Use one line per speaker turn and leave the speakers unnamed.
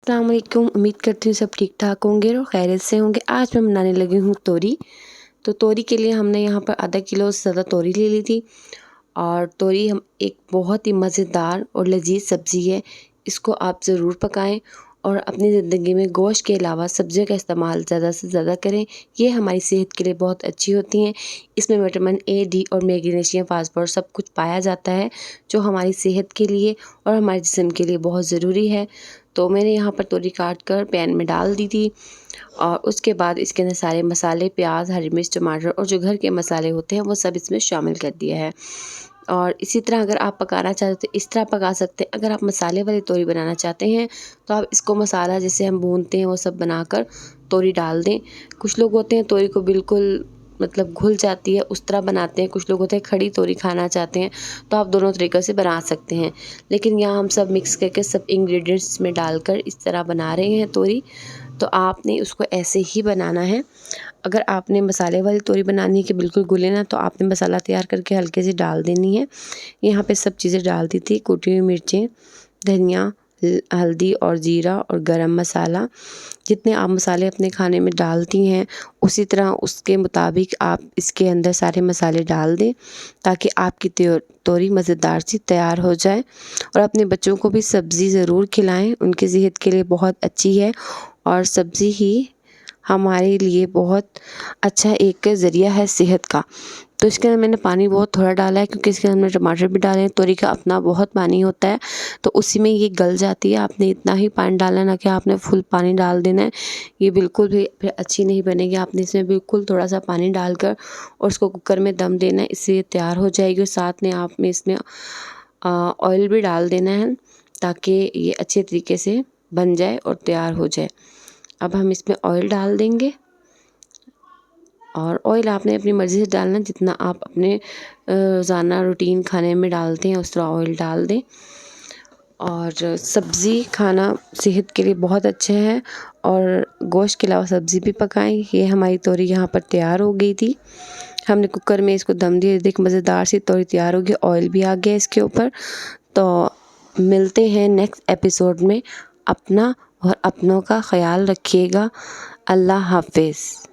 अस्सलाम वालेकुम। उम्मीद करती हूँ सब ठीक ठाक होंगे और खैरियत से होंगे। आज मैं बनाने लगी हूँ तोरी। तो तोरी के लिए हमने यहाँ पर आधा किलो से ज़्यादा तोरी ले ली थी। और तोरी हम एक बहुत ही मज़ेदार और लजीज सब्ज़ी है। इसको आप ज़रूर पकाएं और अपनी ज़िंदगी में गोश्त के अलावा सब्जियों का इस्तेमाल ज़्यादा से ज़्यादा करें। ये हमारी सेहत के लिए बहुत अच्छी होती हैं। इसमें विटामिन ए, डी और मैग्नीशियम, फास्फोरस सब कुछ पाया जाता है, जो हमारी सेहत के लिए और हमारे जिस्म के लिए बहुत ज़रूरी है। तो मैंने यहाँ पर तोरी काट कर पैन में डाल दी थी और उसके बाद इसके अंदर सारे मसाले, प्याज, हरी मिर्च, टमाटर और जो घर के मसाले होते हैं वो सब इसमें शामिल कर दिया है। और इसी तरह अगर आप पकाना चाहते हो तो इस तरह पका सकते हैं। अगर आप मसाले वाली तोरी बनाना चाहते हैं तो आप इसको मसाला जैसे हम भूनते हैं वो सब बनाकर तोरी डाल दें। कुछ लोग होते हैं तोरी को बिल्कुल मतलब घुल जाती है उस तरह बनाते हैं, कुछ लोग होते हैं खड़ी तोरी खाना चाहते हैं, तो आप दोनों तरीक़ों से बना सकते हैं। लेकिन यहाँ हम सब मिक्स करके सब इंग्रेडिएंट्स में डालकर इस तरह बना रहे हैं तोरी। तो आपने उसको ऐसे ही बनाना है। अगर आपने मसाले वाली तोरी बनानी है कि बिल्कुल घुले ना, तो आपने मसाला तैयार करके हल्के से डाल देनी है। यहाँ पे सब चीज़ें डाल दी थी, कुटी हुई मिर्चें, धनिया, हल्दी और जीरा और गरम मसाला। जितने आप मसाले अपने खाने में डालती हैं उसी तरह उसके मुताबिक आप इसके अंदर सारे मसाले डाल दें, ताकि आपकी तोरी मज़ेदार सी तैयार हो जाए। और अपने बच्चों को भी सब्ज़ी ज़रूर खिलाएं, उनकी सेहत के लिए बहुत अच्छी है और सब्ज़ी ही हमारे लिए बहुत अच्छा एक ज़रिया है सेहत का। तो इसके अंदर मैंने पानी बहुत थोड़ा डाला है, क्योंकि इसके अंदर हमने टमाटर भी डाले हैं। तोरी का अपना बहुत पानी होता है, तो उसी में ये गल जाती है। आपने इतना ही पानी डालना है, ना कि आपने फुल पानी डाल देना है। ये बिल्कुल भी फिर अच्छी नहीं बनेगी। आपने इसमें बिल्कुल थोड़ा सा पानी डालकर और उसको कुकर में दम देना है, इससे ये तैयार हो जाएगी। और साथ में आप में इसमें ऑयल भी डाल देना है, ताकि ये अच्छे तरीके से बन जाए और तैयार हो जाए। अब हम इसमें ऑयल डाल देंगे और ऑयल आपने अपनी मर्ज़ी से डालना, जितना आप अपने रोज़ाना रूटीन खाने में डालते हैं उस तरह ऑयल डाल दें। और सब्ज़ी खाना सेहत के लिए बहुत अच्छा है और गोश्त के अलावा सब्ज़ी भी पकाएं। ये हमारी तोरी यहाँ पर तैयार हो गई थी। हमने कुकर में इसको दम दिया, देख मज़ेदार सी तोरी तैयार हो गई, ऑयल भी आ गया इसके ऊपर। तो मिलते हैं नेक्स्ट एपिसोड में। अपना और अपनों का ख्याल रखिएगा। अल्लाह हाफ़िज़।